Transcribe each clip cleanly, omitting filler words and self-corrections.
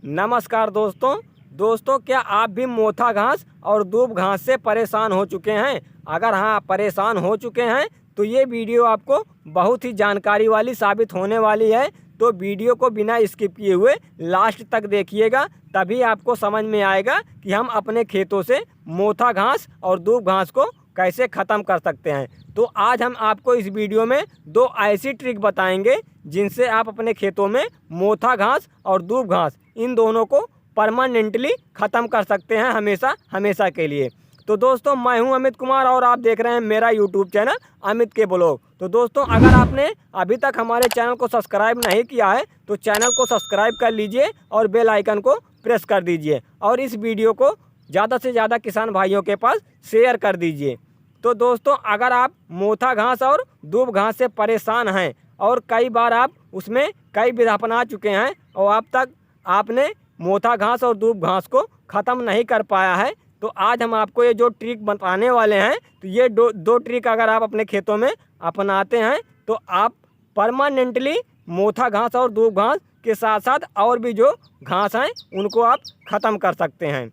नमस्कार दोस्तों, क्या आप भी मोथा घास और दूब घास से परेशान हो चुके हैं? अगर हाँ परेशान हो चुके हैं तो ये वीडियो आपको बहुत ही जानकारी वाली साबित होने वाली है। तो वीडियो को बिना स्किप किए हुए लास्ट तक देखिएगा, तभी आपको समझ में आएगा कि हम अपने खेतों से मोथा घास और दूब घास को कैसे ख़त्म कर सकते हैं। तो आज हम आपको इस वीडियो में दो ऐसी ट्रिक बताएंगे जिनसे आप अपने खेतों में मोथा घास और दूब घास इन दोनों को परमानेंटली ख़त्म कर सकते हैं, हमेशा के लिए। तो दोस्तों, मैं हूं अमित कुमार और आप देख रहे हैं मेरा यूट्यूब चैनल अमित के ब्लॉग। तो दोस्तों, अगर आपने अभी तक हमारे चैनल को सब्सक्राइब नहीं किया है तो चैनल को सब्सक्राइब कर लीजिए और बेल आइकन को प्रेस कर दीजिए और इस वीडियो को ज़्यादा से ज़्यादा किसान भाइयों के पास शेयर कर दीजिए। तो दोस्तों, अगर आप मोथा घास और दूब घास से परेशान हैं और कई बार आप उसमें कई विधा अपना चुके हैं और अब तक आपने मोथा घास और दूब घास को ख़त्म नहीं कर पाया है, तो आज हम आपको ये जो ट्रिक बताने वाले हैं, तो ये दो ट्रिक अगर आप अपने खेतों में अपनाते हैं तो आप परमानेंटली मोथा घास और दूब घास के साथ साथ और भी जो घास हैं उनको आप ख़त्म कर सकते हैं।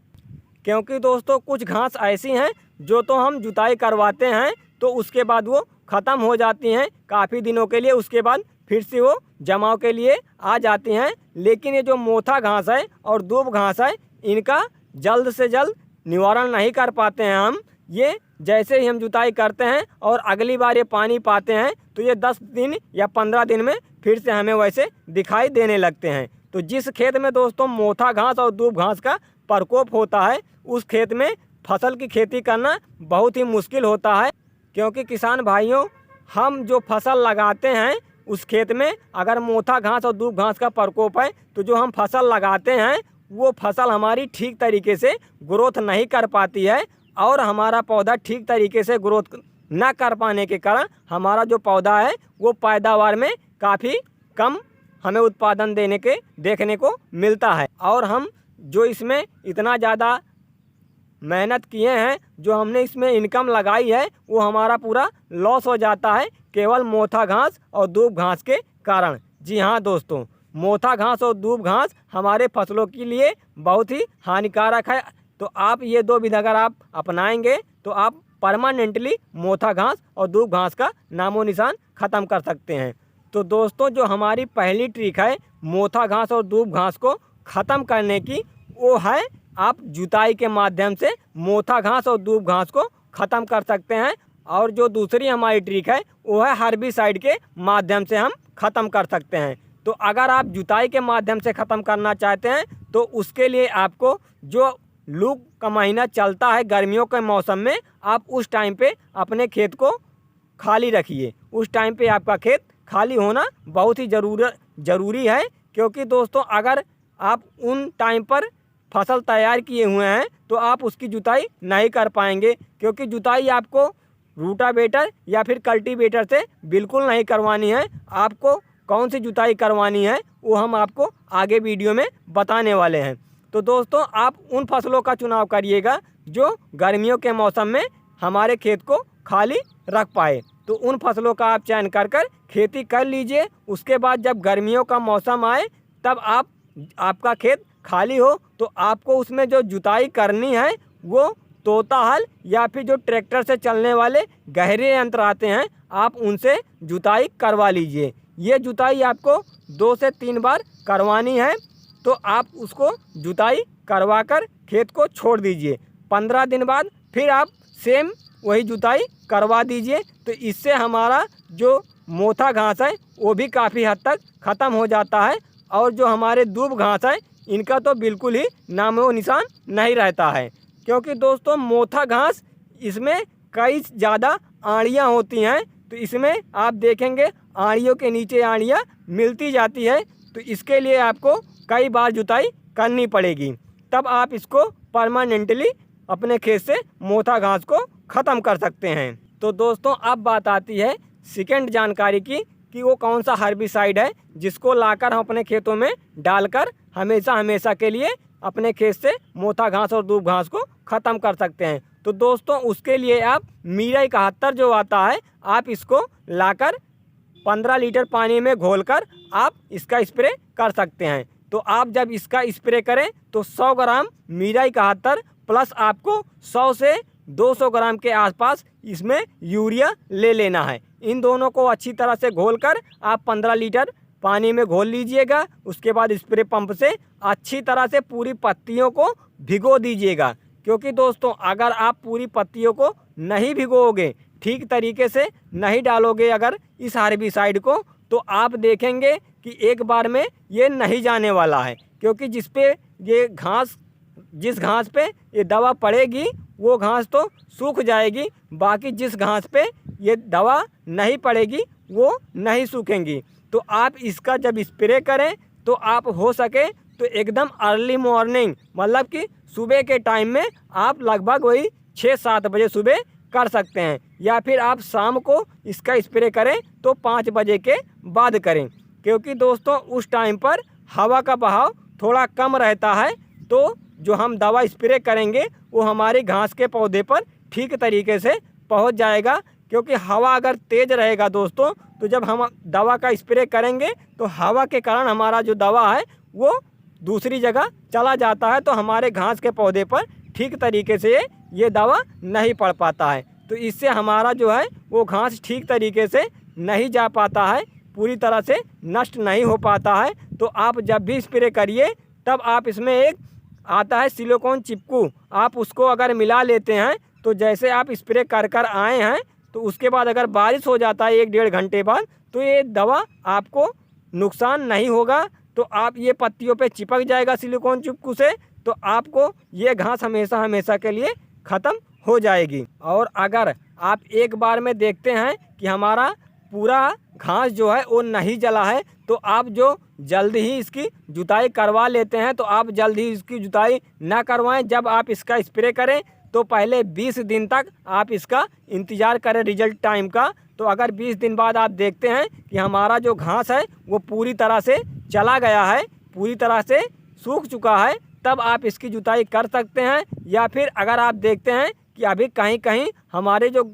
क्योंकि दोस्तों, कुछ घास ऐसी हैं जो तो हम जुताई करवाते हैं तो उसके बाद वो ख़त्म हो जाती हैं काफ़ी दिनों के लिए, उसके बाद फिर से वो जमाव के लिए आ जाती हैं। लेकिन ये जो मोथा घास है और दूब घास है, इनका जल्द से जल्द निवारण नहीं कर पाते हैं हम। ये जैसे ही हम जुताई करते हैं और अगली बार ये पानी पाते हैं तो ये 10 दिन या 15 दिन में फिर से हमें वैसे दिखाई देने लगते हैं। तो जिस खेत में दोस्तों मोथा घास और दूब घास का प्रकोप होता है, उस खेत में फसल की खेती करना बहुत ही मुश्किल होता है। क्योंकि किसान भाइयों, हम जो फसल लगाते हैं उस खेत में अगर मोथा घास और दूब घास का प्रकोप है तो जो हम फसल लगाते हैं वो फसल हमारी ठीक तरीके से ग्रोथ नहीं कर पाती है और हमारा पौधा ठीक तरीके से ग्रोथ न कर पाने के कारण हमारा जो पौधा है वो पैदावार में काफ़ी कम हमें उत्पादन देखने को मिलता है। और हम जो इसमें इतना ज़्यादा मेहनत किए हैं, जो हमने इसमें इनकम लगाई है, वो हमारा पूरा लॉस हो जाता है केवल मोथा घास और दूब घास के कारण। जी हाँ दोस्तों, मोथा घास और दूब घास हमारे फसलों के लिए बहुत ही हानिकारक है। तो आप ये दो विधि अगर आप अपनाएंगे तो आप परमानेंटली मोथा घास और दूब घास का नामो निशान ख़त्म कर सकते हैं। तो दोस्तों, जो हमारी पहली ट्रिक है मोथा घास और दूब घास को ख़त्म करने की, वो है आप जुताई के माध्यम से मोथा घास और दूब घास को ख़त्म कर सकते हैं। और जो दूसरी हमारी ट्रिक है वो है हर्बिसाइड के माध्यम से हम ख़त्म कर सकते हैं। तो अगर आप जुताई के माध्यम से ख़त्म करना चाहते हैं तो उसके लिए आपको जो लू का महीना चलता है गर्मियों के मौसम में, आप उस टाइम पे अपने खेत को खाली रखिए। उस टाइम पे आपका खेत खाली होना बहुत ही ज़रूरी है। क्योंकि दोस्तों, अगर आप उन टाइम पर फसल तैयार किए हुए हैं तो आप उसकी जुताई नहीं कर पाएंगे। क्योंकि जुताई आपको रूटावेटर या फिर कल्टीवेटर से बिल्कुल नहीं करवानी है। आपको कौन सी जुताई करवानी है वो हम आपको आगे वीडियो में बताने वाले हैं। तो दोस्तों, आप उन फसलों का चुनाव करिएगा जो गर्मियों के मौसम में हमारे खेत को खाली रख पाए। तो उन फसलों का आप चयन कर खेती कर लीजिए। उसके बाद जब गर्मियों का मौसम आए तब आपका खेत खाली हो तो आपको उसमें जो जुताई करनी है वो तोता हल या फिर जो ट्रैक्टर से चलने वाले गहरे यंत्र आते हैं, आप उनसे जुताई करवा लीजिए। ये जुताई आपको 2 से 3 बार करवानी है। तो आप उसको जुताई करवा कर खेत को छोड़ दीजिए। 15 दिन बाद फिर आप सेम वही जुताई करवा दीजिए। तो इससे हमारा जो मोथा घास है वो भी काफ़ी हद तक ख़त्म हो जाता है और जो हमारे दूब घास है इनका तो बिल्कुल ही नामो निशान नहीं रहता है। क्योंकि दोस्तों, मोथा घास इसमें कई ज़्यादा आड़ियाँ होती हैं, तो इसमें आप देखेंगे आड़ियों के नीचे आड़ियाँ मिलती जाती है। तो इसके लिए आपको कई बार जुताई करनी पड़ेगी, तब आप इसको परमानेंटली अपने खेत से मोथा घास को ख़त्म कर सकते हैं। तो दोस्तों, अब बात आती है सेकंड जानकारी की कि वो कौन सा हर्बिसाइड है जिसको लाकर हम अपने खेतों में डालकर हमेशा के लिए अपने खेत से मोथा घास और दूब घास को ख़त्म कर सकते हैं। तो दोस्तों, उसके लिए आप मीरा 71 जो आता है, आप इसको लाकर 15 लीटर पानी में घोलकर आप इसका स्प्रे कर सकते हैं। तो आप जब इसका स्प्रे करें तो 100 ग्राम मीराई 71 प्लस आपको 100 से 200 ग्राम के आसपास इसमें यूरिया ले लेना है। इन दोनों को अच्छी तरह से घोलकर आप 15 लीटर पानी में घोल लीजिएगा। उसके बाद स्प्रे पंप से अच्छी तरह से पूरी पत्तियों को भिगो दीजिएगा, क्योंकि दोस्तों अगर आप पूरी पत्तियों को नहीं भिगोगे, ठीक तरीके से नहीं डालोगे अगर इस हर्बिसाइड को, तो आप देखेंगे कि एक बार में ये नहीं जाने वाला है। क्योंकि जिस घास पे ये दवा पड़ेगी वो घास तो सूख जाएगी, बाकी जिस घास पे ये दवा नहीं पड़ेगी वो नहीं सूखेंगी। तो आप इसका जब स्प्रे करें तो आप हो सके तो एकदम अर्ली मॉर्निंग, मतलब कि सुबह के टाइम में आप लगभग वही 6-7 बजे सुबह कर सकते हैं, या फिर आप शाम को इसका स्प्रे करें तो 5 बजे के बाद करें। क्योंकि दोस्तों उस टाइम पर हवा का बहाव थोड़ा कम रहता है, तो जो हम दवा स्प्रे करेंगे वो हमारी घास के पौधे पर ठीक तरीके से पहुंच जाएगा। क्योंकि हवा अगर तेज़ रहेगा दोस्तों, तो जब हम दवा का स्प्रे करेंगे तो हवा के कारण हमारा जो दवा है वो दूसरी जगह चला जाता है, तो हमारे घास के पौधे पर ठीक तरीके से ये दवा नहीं पड़ पाता है। तो इससे हमारा जो है वो घास ठीक तरीके से नहीं जा पाता है, पूरी तरह से नष्ट नहीं हो पाता है। तो आप जब भी स्प्रे करिए तब आप इसमें एक आता है सिलिकॉन चिपकू, आप उसको अगर मिला लेते हैं तो जैसे आप स्प्रे कर आए हैं तो उसके बाद अगर बारिश हो जाता है 1-1.5 घंटे बाद, तो ये दवा आपको नुकसान नहीं होगा। तो आप ये पत्तियों पे चिपक जाएगा सिलिकॉन चिपकू से, तो आपको ये घास हमेशा हमेशा के लिए ख़त्म हो जाएगी। और अगर आप एक बार में देखते हैं कि हमारा पूरा घास जो है वो नहीं जला है, तो आप जो जल्दी ही इसकी जुताई करवा लेते हैं तो आप जल्दी ही इसकी जुताई ना करवाएं। जब आप इसका स्प्रे करें तो पहले 20 दिन तक आप इसका इंतज़ार करें रिजल्ट टाइम का। तो अगर 20 दिन बाद आप देखते हैं कि हमारा जो घास है वो पूरी तरह से चला गया है, पूरी तरह से सूख चुका है, तब आप इसकी जुताई कर सकते हैं। या फिर अगर आप देखते हैं कि अभी कहीं कहीं हमारे जो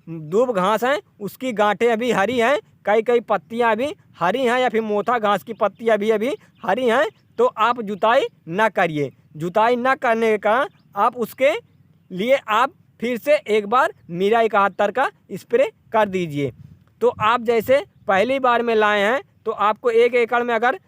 दूब घास हैं उसकी गांठें अभी हरी हैं, कई पत्तियां अभी हरी हैं, या फिर मोथा घास की पत्तियां अभी हरी हैं, तो आप जुताई ना करिए। जुताई ना करने के कारण आप उसके लिए आप फिर से एक बार मीराई 71 का स्प्रे कर दीजिए। तो आप जैसे पहली बार में लाए हैं तो आपको 1 एकड़ में अगर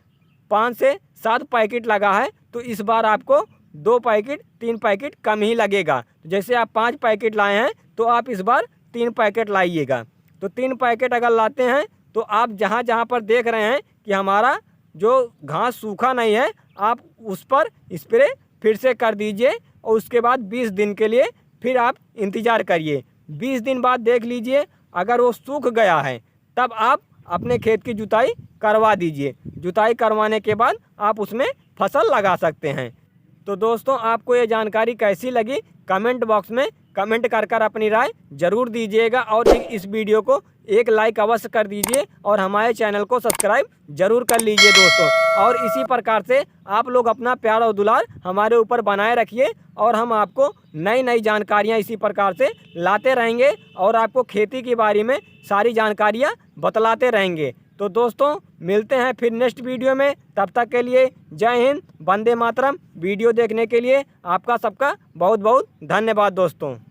5 से 7 पैकेट लगा है तो इस बार आपको 2 पैकेट 3 पैकेट कम ही लगेगा। जैसे आप 5 पैकेट लाए हैं तो आप इस बार 3 पैकेट लाइएगा। तो 3 पैकेट अगर लाते हैं तो आप जहाँ जहाँ पर देख रहे हैं कि हमारा जो घास सूखा नहीं है, आप उस पर स्प्रे फिर से कर दीजिए और उसके बाद 20 दिन के लिए फिर आप इंतज़ार करिए। 20 दिन बाद देख लीजिए अगर वो सूख गया है तब आप अपने खेत की जुताई करवा दीजिए। जुताई करवाने के बाद आप उसमें फसल लगा सकते हैं। तो दोस्तों आपको ये जानकारी कैसी लगी कमेंट बॉक्स में कमेंट कर अपनी राय ज़रूर दीजिएगा, और इस वीडियो को एक लाइक अवश्य कर दीजिए और हमारे चैनल को सब्सक्राइब जरूर कर लीजिए दोस्तों। और इसी प्रकार से आप लोग अपना प्यार और दुलार हमारे ऊपर बनाए रखिए, और हम आपको नई नई जानकारियाँ इसी प्रकार से लाते रहेंगे और आपको खेती के बारे में सारी जानकारियाँ बतलाते रहेंगे। तो दोस्तों मिलते हैं फिर नेक्स्ट वीडियो में, तब तक के लिए जय हिंद, वंदे मातरम। वीडियो देखने के लिए आपका सबका बहुत बहुत धन्यवाद दोस्तों।